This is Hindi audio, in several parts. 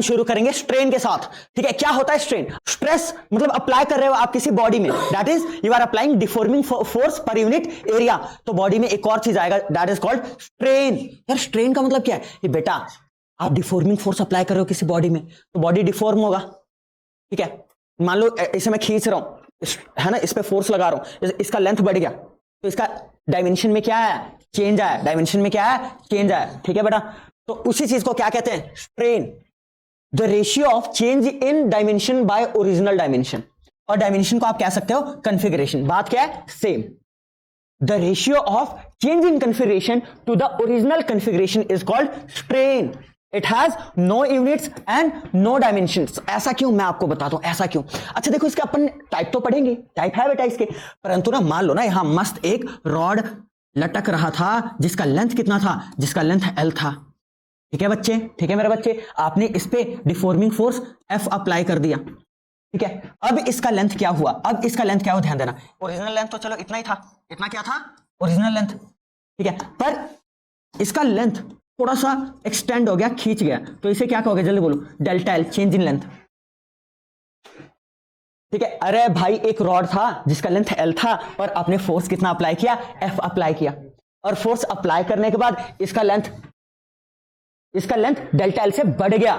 शुरू करेंगे स्ट्रेन के साथ। ठीक है, क्या होता है स्ट्रेन? स्ट्रेस मतलब अप्लाई कर रहे हो आप किसी बॉडी में, that is you are applying deforming force per unit area. तो बॉडी में एक और चीज आएगा, दैट इज कॉल्ड स्ट्रेन। यार स्ट्रेन का मतलब क्या है? ये बेटा आप डिफॉर्मिंग फोर्स अप्लाई कर रहे हो किसी बॉडी में तो बॉडी डिफॉर्म होगा। ठीक है, मान लो इसे मैं खींच रहा हूं, है ना, इस पे फोर्स लगा रहा हूं, इसका लेंथ बढ़ गया तो इसका डायमेंशन में क्या है? चेंज आया। डायमेंशन में क्या है? चेंज आया। ठीक है बेटा, तो उसी चीज को क्या कहते हैं? Strain. The ratio of change in dimension by original dimension, और डायमेंशन को आप कह सकते हो कन्फिगरेशन। बात क्या है? Same. The ratio of change in configuration to the original configuration is called strain. It has no units and no dimensions. ऐसा क्यों? मैं आपको बताता हूं ऐसा क्यों। अच्छा देखो, इसके अपन टाइप तो पढ़ेंगे, टाइप है बेटा इसके, परंतु ना मान लो ना यहां मस्त एक रॉड लटक रहा था जिसका लेंथ कितना था? जिसका लेंथ एल था। ठीक है बच्चे, ठीक है मेरे बच्चे, आपने इस पे डिफॉर्मिंग फोर्स एफ अप्लाई कर दिया। ठीक है, अब इसका लेंथ क्या हुआ? अब इसका लेंथ क्या हुआ? ध्यान देना, ओरिजिनल लेंथ तो चलो इतना ही था। इतना क्या था? Original length. ठीक है, पर इसका लेंथ थोड़ा सा एक्सटेंड हो गया, खींच गया, तो इसे क्या कहोगे? जल्दी बोलो। Delta L, change in length. ठीक है, अरे भाई एक रॉड था जिसका लेंथ एल था और आपने फोर्स कितना अप्लाई किया? एफ अप्लाई किया, और फोर्स अप्लाई करने के बाद इसका लेंथ डेल्टा एल से बढ़ गया।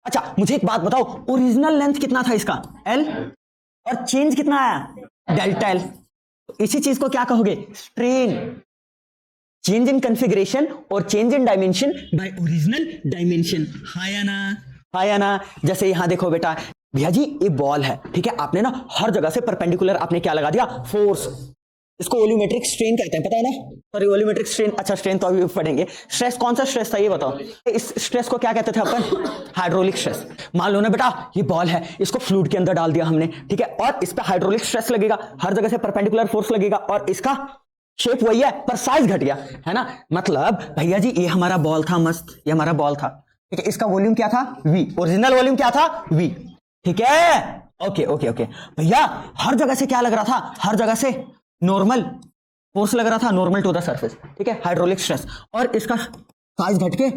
अच्छा मुझे एक बात बताओ, ओरिजिनल लेंथ कितना था इसका? एल, और चेंज कितना आया? Delta L. इसी चीज को क्या कहोगे? स्ट्रेन। चेंज इन कन्फिगरेशन और change in dimension by original dimension. हाँ या ना? जैसे यहां देखो बेटा, भैया जी ये बॉल है, ठीक है, आपने ना हर जगह से परपेंडिकुलर आपने क्या लगा दिया? फोर्स। इसको वॉल्यूमेट्रिक स्ट्रेन कहते हैं, पता है ना? Sorry volumetric strain. अच्छा स्ट्रेन तो अभी पढ़ेंगे। स्ट्रेस कौन सा स्ट्रेस था ये बताओ? इस स्ट्रेस को क्या कहते थे अपन? Hydraulic stress. मान लो ना बेटा ये बॉल है, इसको फ्लूइड के अंदर डाल दिया हमने, ठीक है, और इस पे हाइड्रोलिक स्ट्रेस लगेगा, हर जगह से परपेंडिकुलर फोर्स लगेगा, और इसका शेप वही है पर साइज घट गया, है ना? मतलब भैया जी ये हमारा बॉल था मस्त, ये हमारा बॉल था, ठीक है, इसका वॉल्यूम क्या था? वी। ओरिजिनल वॉल्यूम क्या था? वी। ठीक है, ओके ओके ओके भैया, हर जगह से क्या लग रहा था? हर जगह से नॉर्मल फोर्स लग रहा था, नॉर्मल टू द सरफेस, ठीक है, हाइड्रोलिक स्ट्रेस, और इसका साइज घट के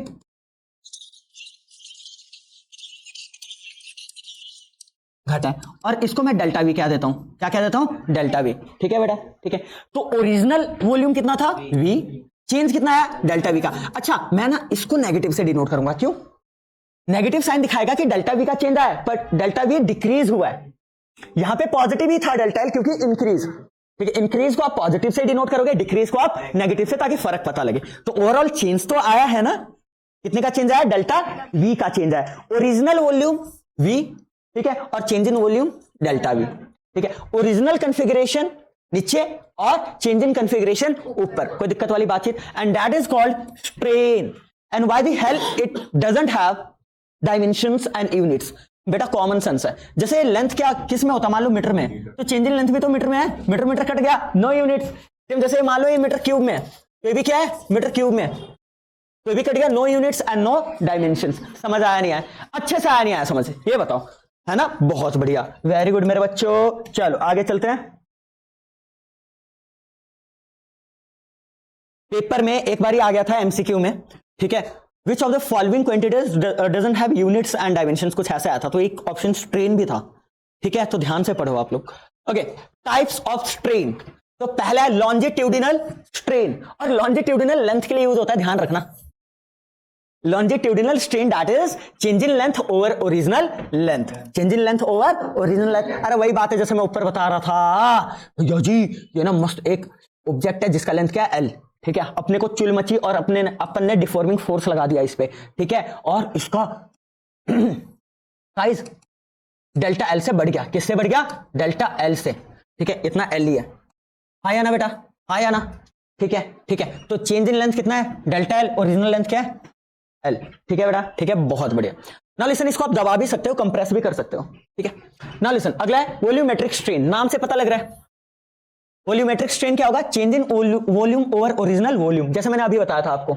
घटा है, और इसको मैं डेल्टा वी क्या देता हूं? क्या कह देता हूं? Delta we. ठीक है बेटा, ठीक है, तो ओरिजिनल वॉल्यूम कितना था? वी। चेंज कितना आया? डेल्टा वी का। अच्छा मैं ना इसको नेगेटिव से डिनोट करूंगा, क्यों? नेगेटिव साइन दिखाएगा कि डेल्टा वी का चेंज आया, पर डेल्टा वी डिक्रीज हुआ है। यहां पे पॉजिटिव ही था डेल्टा एल, क्योंकि इंक्रीज। ठीक है, इंक्रीज को आप पॉजिटिव से डिनोट करोगे, डिक्रीज को आप नेगेटिव से, ताकि फर्क पता लगे। तो ओवरऑल चेंज तो आया है ना? कितने का चेंज आया? डेल्टा वी का चेंज आया। ओरिजिनल वॉल्यूम वी, ठीक है, और change in volume delta we. ठीक है, ओरिजिनल कन्फिगरेशन नीचे और चेंज इन कन्फिगरेशन ऊपर, कोई दिक्कत वाली बातचीत, and that is called strain. And why the hell it doesn't have dimensions and units? बेटा कॉमन सेंस है, जैसे लेंथ क्या किस में होता? मान लो मीटर में, तो चेंज इन लेंथ भी तो मीटर में है, मीटर मीटर कट गया, नो यूनिट्स। जैसे मान लो ये मीटर क्यूब में है, तो ये भी क्या है? मीटर क्यूब में, तो ये भी कट गया, no units and no dimensions. समझ आया नहीं आया? अच्छे से आया नहीं आया समझ? ये बताओ, है ना? बहुत बढ़िया, वेरी गुड मेरे बच्चों। चलो आगे चलते हैं। पेपर में एक बार आ गया था एमसीक्यू में, ठीक है, which of the following quantities doesn't have units and dimensions, कुछ ऐसा आया था, तो एक ऑप्शन स्ट्रेन भी था। ठीक है, तो ध्यान से पढ़ो आप लोग। Okay, types of strain. तो पहला है लॉन्जिट्यूडिनल स्ट्रेन, और लॉन्जिट्यूडिनल लेंथ के लिए यूज होता है, ध्यान रखना। longitudinal strain that is change in length over original length, change in length over original length। अरे वही बात है जैसे मैं ऊपर बता रहा था भैया जी, ये ना मस्त एक ऑब्जेक्ट है जिसका लेंथ क्या है? एल। ठीक है, अपने को चुल मची और अपन ने डिफॉर्मिंग फोर्स लगा दिया इस पे, ठीक है, और इसका साइज डेल्टा एल से बढ़ गया। किससे बढ़ गया? डेल्टा एल से। ठीक है, इतना एल ही है। हाँ या ना बेटा? हाँ या ना? ठीक है, ठीक है, तो चेंज इन लेंथ कितना है? Delta L. ओरिजिनल लेंथ क्या है? एल। ठीक है बेटा, ठीक है, बहुत बढ़िया। ना लिसन, इसको आप दबा भी सकते हो, कंप्रेस भी कर सकते हो। ठीक है, ना लिसन, अगला है वॉल्यूमेट्रिक स्ट्रेन। नाम से पता लग रहा है वॉल्यूमेट्रिक स्ट्रेन क्या होगा? Change in volume over original volume, जैसे मैंने अभी बताया था आपको।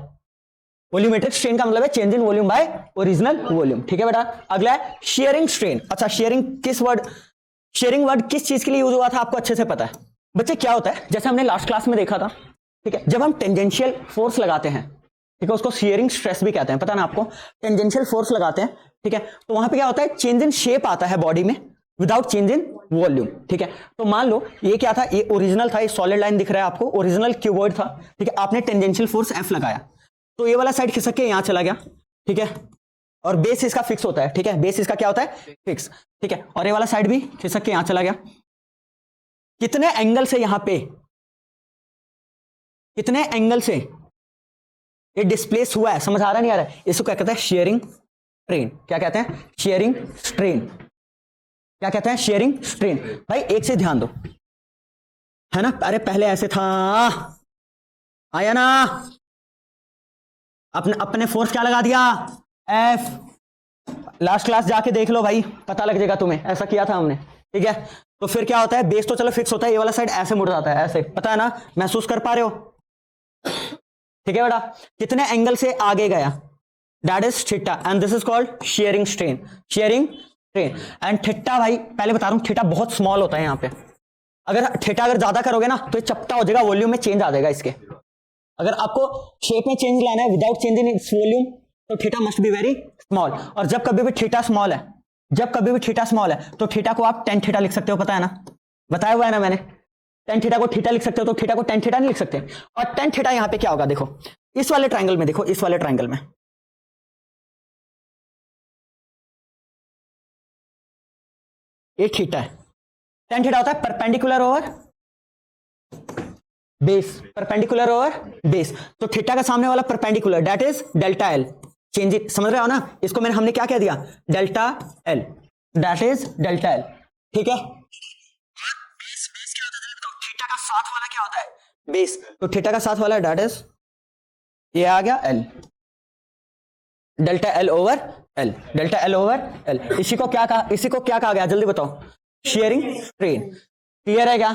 वॉल्यूमेट्रिक स्ट्रेन का मतलब है change in volume by original volume. ठीक है बेटा, अगला है शेयरिंग स्ट्रेन। अच्छा शेयरिंग वर्ड किस चीज के लिए यूज हुआ था आपको अच्छे से पता है? बच्चे क्या होता है, जैसे हमने लास्ट क्लास में देखा था, ठीक है, जब हम टेंजेंशियल फोर्स लगाते हैं, ठीक है, उसको शियरिंग स्ट्रेस भी कहते हैं, पता ना आपको। टेंजेंशियल फोर्स लगाते हैं, ठीक है, तो वहां पे क्या होता है, चेंज इन शेप आता है बॉडी में विदाउट चेंज इन वॉल्यूम। ठीक है, तो मान लो ये क्या था, ये ओरिजिनल था, ये सॉलिड लाइन दिख रहा है आपको, ओरिजिनल क्यूबॉइड था। ठीक है, आपने टेंजेंशियल फोर्स एफ लगाया तो ये वाला साइड खिसक के यहां चला गया। ठीक है, और बेस इसका फिक्स होता है। ठीक है, बेस इसका क्या होता है, फिक्स। ठीक है, और ये वाला साइड भी खिसक के यहां चला गया। कितने एंगल से यहां पे, कितने एंगल से ये डिस्प्लेस हुआ है, समझ आ रहा नहीं आ रहा है, इसको क्या कहते हैं, शेयरिंग स्ट्रेन। क्या कहते हैं, शेयरिंग स्ट्रेन। क्या कहते हैं, शेयरिंग स्ट्रेन। भाई एक से ध्यान दो, है ना, अरे पहले ऐसे था, आया ना, अपने फोर्स क्या लगा दिया, एफ। लास्ट क्लास जाके देख लो भाई, पता लग जाएगा तुम्हें, ऐसा किया था हमने। ठीक है, तो फिर क्या होता है, बेस तो चलो फिक्स होता है, ये वाला साइड ऐसे मुड़ जाता है, ऐसे, पता है ना, महसूस कर पा रहे हो। ठीक है बेटा, कितने एंगल से आगे गया, that is theta, and this is called sharing strain. Sharing strain and theta, भाई पहले बता रहा हूं, थीटा बहुत स्मॉल होता है यहाँ पे। अगर थीटा अगर ज्यादा करोगे ना तो ये चपटा हो जाएगा, वॉल्यूम में चेंज आ जाएगा इसके। अगर आपको शेप में चेंज लाना है विदाउट चेंजिंग इट्स वॉल्यूम, तो theta must be very small. और जब कभी भी थीटा स्मॉल है, जब कभी भी थीटा स्मॉल है, तो थीटा को आप टेन थीटा लिख सकते हो, पता है ना, बताया हुआ है ना मैंने। टेन थीटा को थीटा लिख सकते हो, तो थीटा को टेन थीटा नहीं लिख सकते। और टेन थीटा यहां पे क्या होगा, देखो इस वाले ट्रायंगल में, देखो इस वाले ट्रायंगल में, ये थीटा है, टेन थीटा होता है perpendicular over base, perpendicular over base. तो थीटा का सामने वाला perpendicular, that is delta L. Change it, समझ रहे हो ना, इसको मैंने, हमने क्या कह दिया, delta L, that is delta L. ठीक है, थीटा का साथ वाला क्या होता है, बेस, तो थीटा का साथ वाला दैट इज, ये आ गया L, delta L over L, delta L over L. इसी को क्या कहा, इसी को क्या कहा गया, जल्दी बताओ, शेयरिंग स्ट्रेन। क्लियर है क्या,